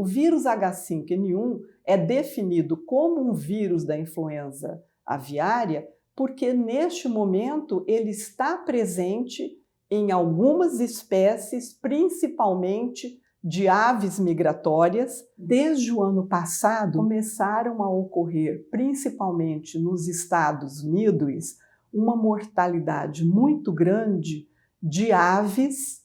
o vírus H5N1 é definido como um vírus da influenza aviária porque, neste momento, ele está presente em algumas espécies, principalmente de aves migratórias. Desde o ano passado, começaram a ocorrer, principalmente nos Estados Unidos, uma mortalidade muito grande de aves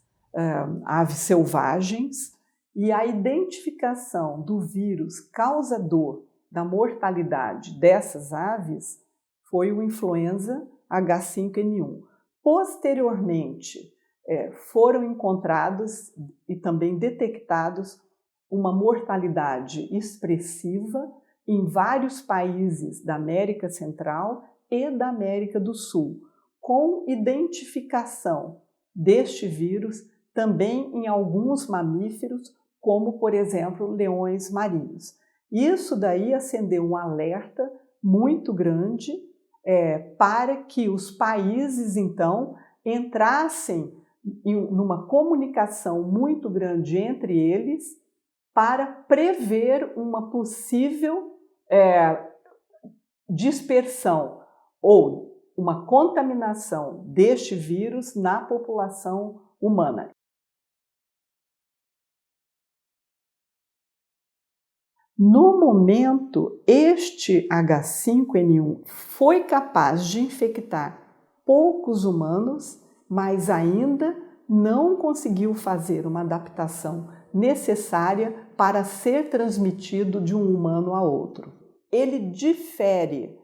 selvagens, e a identificação do vírus causador da mortalidade dessas aves foi o influenza H5N1. Posteriormente, foram encontrados e também detectados uma mortalidade expressiva em vários países da América Central e da América do Sul, com identificação deste vírus também em alguns mamíferos, como, por exemplo, leões marinhos. Isso daí acendeu um alerta muito grande para que os países, então, entrassem numa comunicação muito grande entre eles para prever uma possível dispersão ou uma contaminação deste vírus na população humana. No momento, este H5N1 foi capaz de infectar poucos humanos, mas ainda não conseguiu fazer uma adaptação necessária para ser transmitido de um humano a outro. Ele difere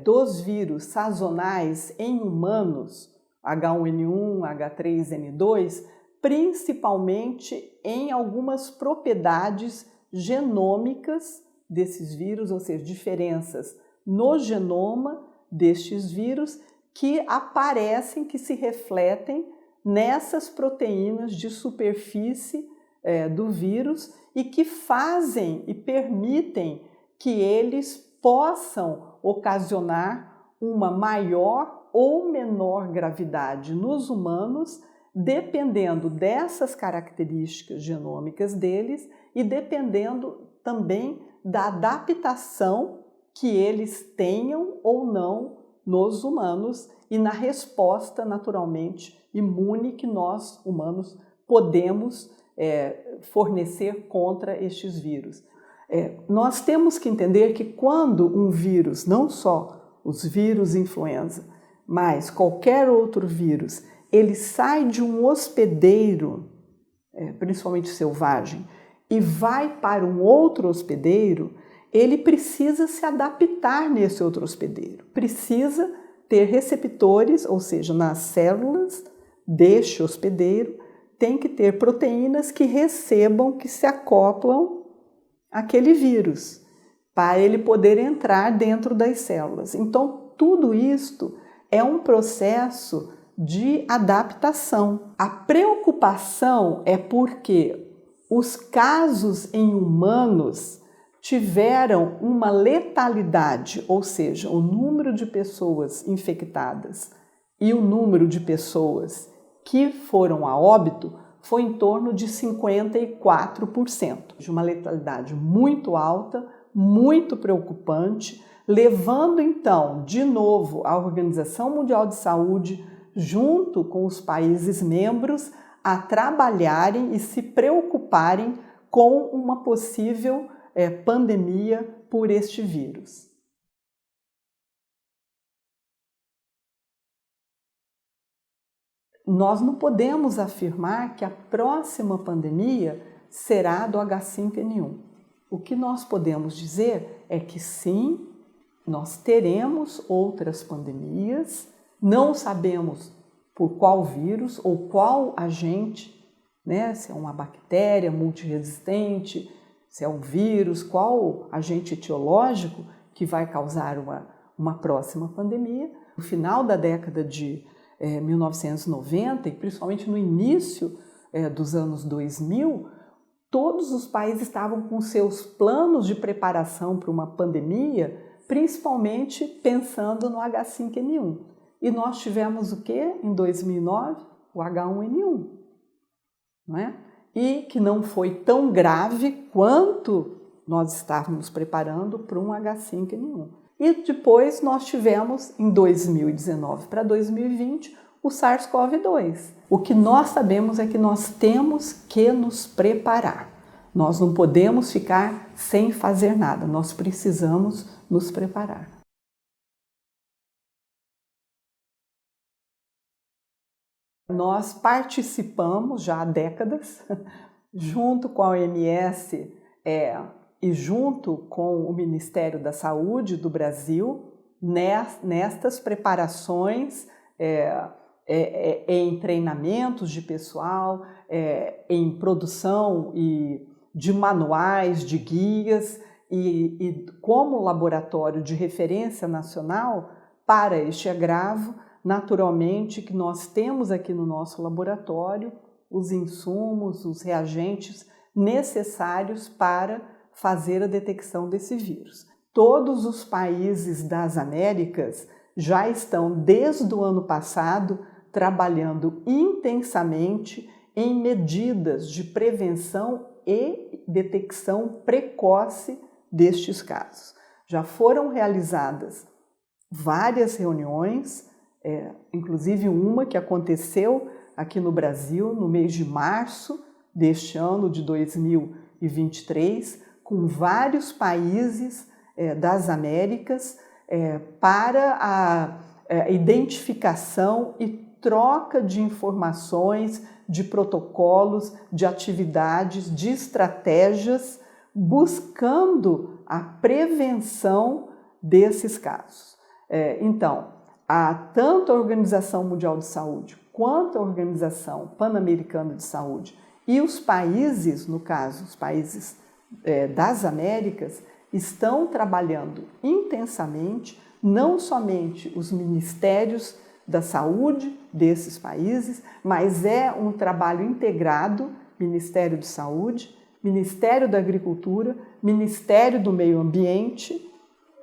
dos vírus sazonais em humanos, H1N1, H3N2, principalmente em algumas propriedades genômicas desses vírus, ou seja, diferenças no genoma destes vírus que aparecem, que se refletem nessas proteínas de superfície do vírus e que fazem e permitem que eles possam ocasionar uma maior ou menor gravidade nos humanos, dependendo dessas características genômicas deles e dependendo também da adaptação que eles tenham ou não nos humanos e na resposta, naturalmente, imune que nós, humanos, podemos fornecer contra estes vírus. Nós temos que entender que quando um vírus, não só os vírus influenza, mas qualquer outro vírus, ele sai de um hospedeiro, principalmente selvagem, e vai para um outro hospedeiro, ele precisa se adaptar nesse outro hospedeiro. Precisa ter receptores, ou seja, nas células deste hospedeiro, tem que ter proteínas que recebam, que se acoplam àquele vírus, para ele poder entrar dentro das células. Então, tudo isto é um processo de adaptação. A preocupação é porque os casos em humanos tiveram uma letalidade, ou seja, o número de pessoas infectadas e o número de pessoas que foram a óbito foi em torno de 54%, de uma letalidade muito alta, muito preocupante, levando então, de novo, a Organização Mundial de Saúde, junto com os países membros, a trabalharem e se preocuparem com uma possível pandemia por este vírus. Nós não podemos afirmar que a próxima pandemia será do H5N1. O que nós podemos dizer é que sim, nós teremos outras pandemias, não sabemos por qual vírus ou qual agente, né? Se é uma bactéria multiresistente, se é um vírus, qual agente etiológico que vai causar uma próxima pandemia. No final da década de 1990 e principalmente no início dos anos 2000, todos os países estavam com seus planos de preparação para uma pandemia, principalmente pensando no H5N1. E nós tivemos o quê em 2009? O H1N1. Não é? e que não foi tão grave quanto nós estávamos preparando para um H5N1. E depois nós tivemos, em 2019 para 2020, o SARS-CoV-2. O que nós sabemos é que nós temos que nos preparar. Nós não podemos ficar sem fazer nada, nós precisamos nos preparar. Nós participamos já há décadas, junto com a OMS e junto com o Ministério da Saúde do Brasil, nestas preparações, em treinamentos de pessoal, em produção de manuais, de guias, e como laboratório de referência nacional para este agravo, naturalmente que nós temos aqui no nosso laboratório os insumos, os reagentes necessários para fazer a detecção desse vírus. Todos os países das Américas já estão, desde o ano passado, trabalhando intensamente em medidas de prevenção e detecção precoce destes casos. Já foram realizadas várias reuniões, inclusive uma que aconteceu aqui no Brasil no mês de março deste ano de 2023, com vários países das Américas para a identificação e troca de informações, de protocolos, de atividades, de estratégias, buscando a prevenção desses casos. Então, tanto a Organização Mundial de Saúde quanto a Organização Pan-Americana de Saúde e os países, no caso, os países das Américas, estão trabalhando intensamente, não somente os ministérios da saúde desses países, mas é um trabalho integrado, Ministério de Saúde, Ministério da Agricultura, Ministério do Meio Ambiente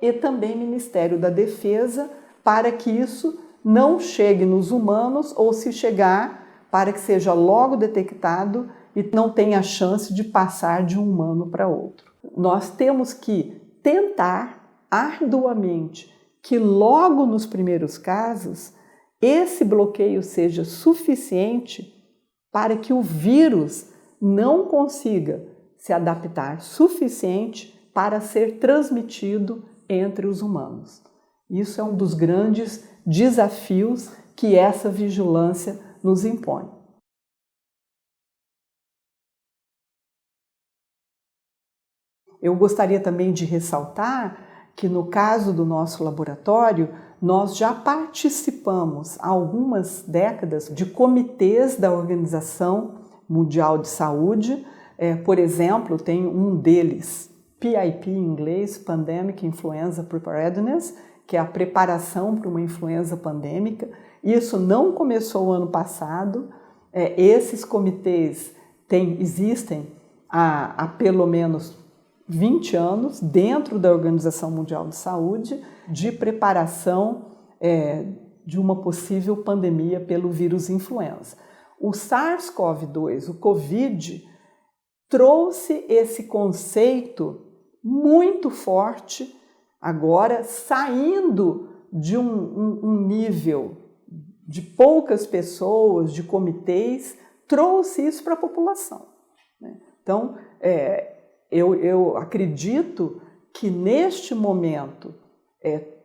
e também Ministério da Defesa, para que isso não chegue nos humanos ou, se chegar, para que seja logo detectado e não tenha chance de passar de um humano para outro. Nós temos que tentar arduamente que logo nos primeiros casos esse bloqueio seja suficiente para que o vírus não consiga se adaptar suficiente para ser transmitido entre os humanos. Isso é um dos grandes desafios que essa vigilância nos impõe. Eu gostaria também de ressaltar que no caso do nosso laboratório, nós já participamos há algumas décadas de comitês da Organização Mundial de Saúde. Por exemplo, tem um deles, PIP em inglês, Pandemic Influenza Preparedness, que é a preparação para uma influenza pandêmica. Isso não começou o ano passado. Esses comitês existem há pelo menos 20 anos dentro da Organização Mundial de Saúde de preparação de uma possível pandemia pelo vírus influenza. O SARS-CoV-2, o Covid, trouxe esse conceito muito forte, agora saindo de um nível de poucas pessoas, de comitês, trouxe isso para a população. Então, eu acredito que neste momento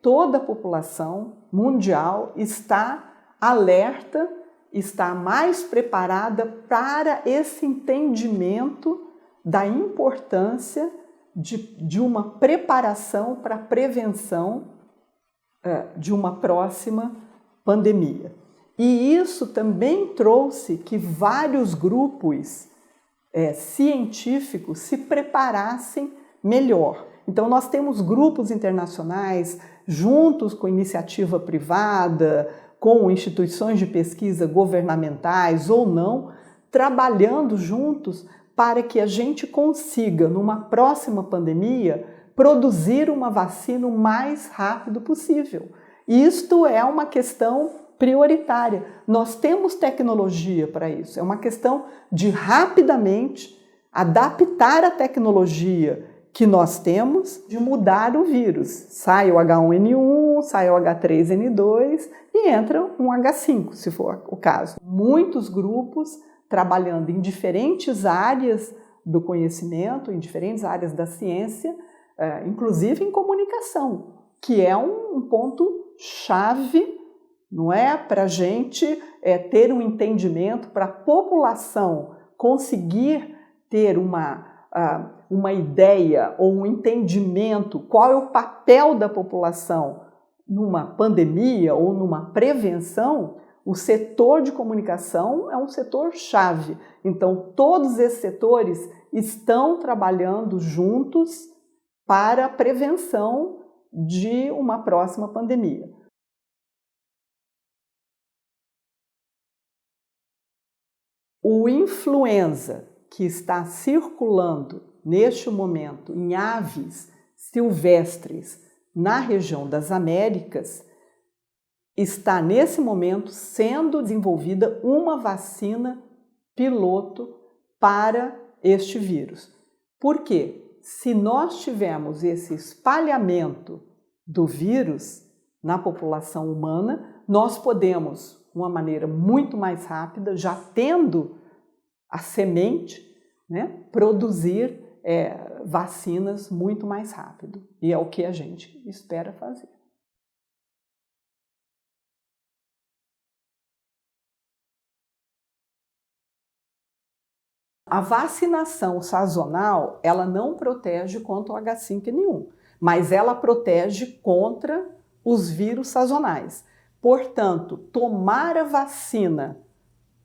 toda a população mundial está alerta, está mais preparada para esse entendimento da importância de uma preparação para a prevenção de uma próxima pandemia. E isso também trouxe que vários grupos científicos se preparassem melhor. Então, nós temos grupos internacionais, juntos com iniciativa privada, com instituições de pesquisa governamentais ou não, trabalhando juntos para que a gente consiga, numa próxima pandemia, produzir uma vacina o mais rápido possível. Isto é uma questão prioritária. Nós temos tecnologia para isso. É uma questão de rapidamente adaptar a tecnologia que nós temos, de mudar o vírus. Sai o H1N1, sai o H3N2 e entra um H5, se for o caso. Muitos grupos trabalhando em diferentes áreas do conhecimento, em diferentes áreas da ciência, inclusive em comunicação, que é um ponto-chave, não é, para a gente ter um entendimento, para a população conseguir ter uma ideia ou um entendimento qual é o papel da população numa pandemia ou numa prevenção. O setor de comunicação é um setor-chave. Então, todos esses setores estão trabalhando juntos para a prevenção de uma próxima pandemia. O influenza que está circulando neste momento em aves silvestres na região das Américas, está nesse momento sendo desenvolvida uma vacina piloto para este vírus. Por quê? Se nós tivermos esse espalhamento do vírus na população humana, nós podemos, de uma maneira muito mais rápida, já tendo a semente, né, produzir vacinas muito mais rápido. E é o que a gente espera fazer. A vacinação sazonal, ela não protege contra o H5N1, mas ela protege contra os vírus sazonais. Portanto, tomar a vacina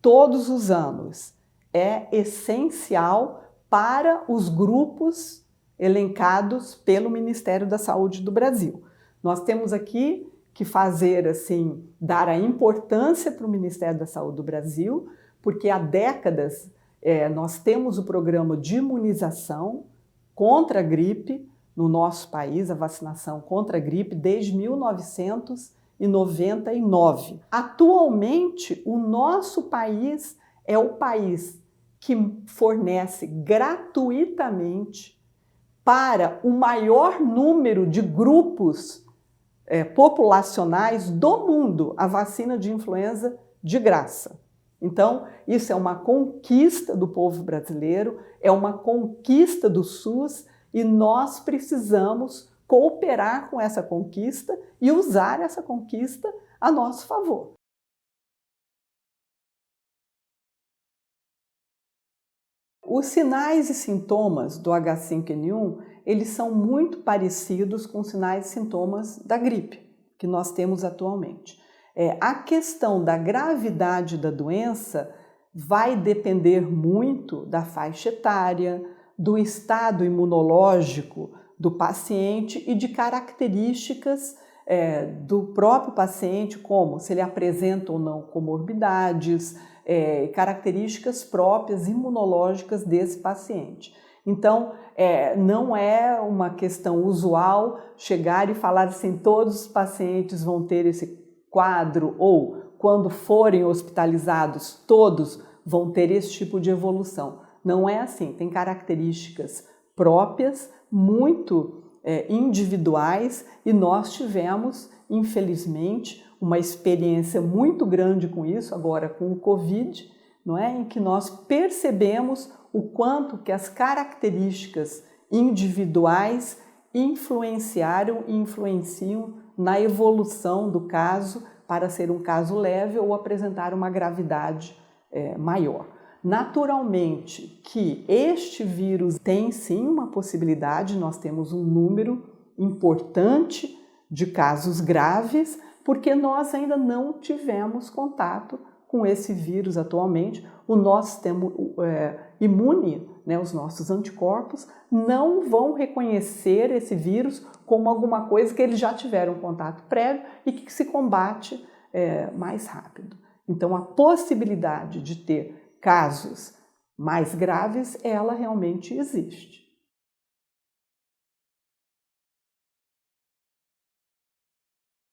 todos os anos é essencial para os grupos elencados pelo Ministério da Saúde do Brasil. Nós temos aqui que fazer assim, dar a importância para o Ministério da Saúde do Brasil, porque há décadas nós temos o programa de imunização contra a gripe no nosso país, a vacinação contra a gripe desde 1999. Atualmente, o nosso país é o país que fornece gratuitamente para o maior número de grupos populacionais do mundo a vacina de influenza de graça. Então, isso é uma conquista do povo brasileiro, é uma conquista do SUS e nós precisamos cooperar com essa conquista e usar essa conquista a nosso favor. Os sinais e sintomas do H5N1, eles são muito parecidos com os sinais e sintomas da gripe que nós temos atualmente. A questão da gravidade da doença vai depender muito da faixa etária, do estado imunológico do paciente e de características do próprio paciente, como se ele apresenta ou não comorbidades, características próprias imunológicas desse paciente. Então, não é uma questão usual chegar e falar assim, todos os pacientes vão ter esse quadro ou, quando forem hospitalizados, todos vão ter esse tipo de evolução. Não é assim, tem características próprias, muito individuais, e nós tivemos, infelizmente, uma experiência muito grande com isso, agora com o Covid, não é? Em que nós percebemos o quanto que as características individuais influenciaram e influenciam na evolução do caso para ser um caso leve ou apresentar uma gravidade maior. Naturalmente que este vírus tem sim uma possibilidade, nós temos um número importante de casos graves, porque nós ainda não tivemos contato com esse vírus atualmente. O nosso sistema imune, né, os nossos anticorpos, não vão reconhecer esse vírus como alguma coisa que eles já tiveram contato prévio e que se combate mais rápido. Então, a possibilidade de ter casos mais graves, ela realmente existe.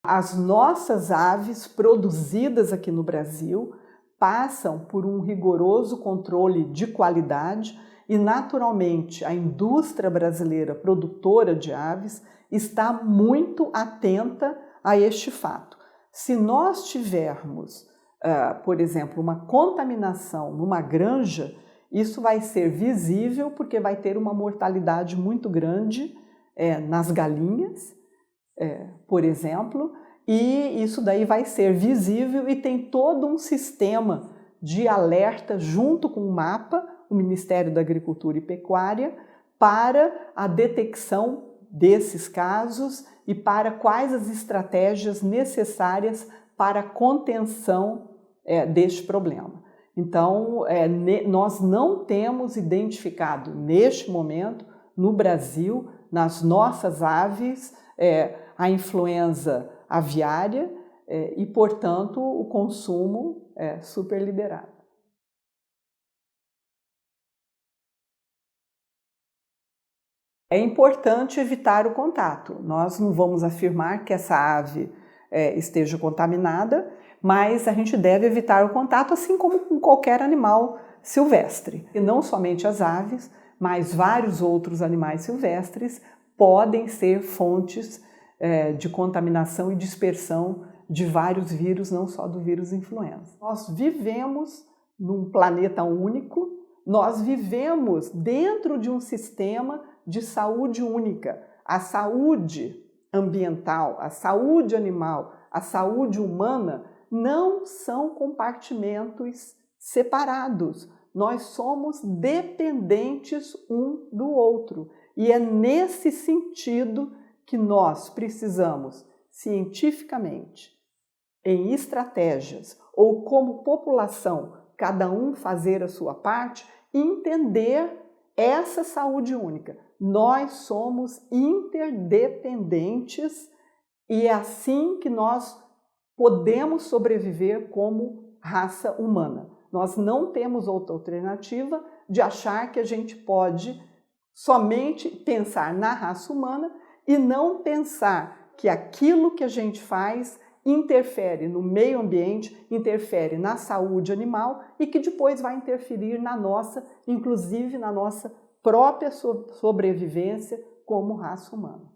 As nossas aves produzidas aqui no Brasil passam por um rigoroso controle de qualidade e, naturalmente, a indústria brasileira produtora de aves está muito atenta a este fato. Se nós tivermos, por exemplo, uma contaminação numa granja, isso vai ser visível porque vai ter uma mortalidade muito grande nas galinhas, por exemplo, e isso daí vai ser visível e tem todo um sistema de alerta junto com o MAPA, o Ministério da Agricultura e Pecuária, para a detecção desses casos e para quais as estratégias necessárias para a contenção deste problema. Então, nós não temos identificado neste momento, no Brasil, nas nossas aves, a influenza aviária e, portanto, o consumo é super liberado. É importante evitar o contato. Nós não vamos afirmar que essa ave esteja contaminada, mas a gente deve evitar o contato, assim como com qualquer animal silvestre. E não somente as aves, mas vários outros animais silvestres podem ser fontes de contaminação e dispersão de vários vírus, não só do vírus influenza. Nós vivemos num planeta único, nós vivemos dentro de um sistema de saúde única. A saúde ambiental, a saúde animal, a saúde humana não são compartimentos separados. Nós somos dependentes um do outro. E é nesse sentido que nós precisamos, cientificamente, em estratégias ou como população, cada um fazer a sua parte, entender essa saúde única. Nós somos interdependentes e é assim que nós podemos sobreviver como raça humana. Nós não temos outra alternativa de achar que a gente pode somente pensar na raça humana e não pensar que aquilo que a gente faz interfere no meio ambiente, interfere na saúde animal e que depois vai interferir na nossa, inclusive na nossa própria sobrevivência como raça humana.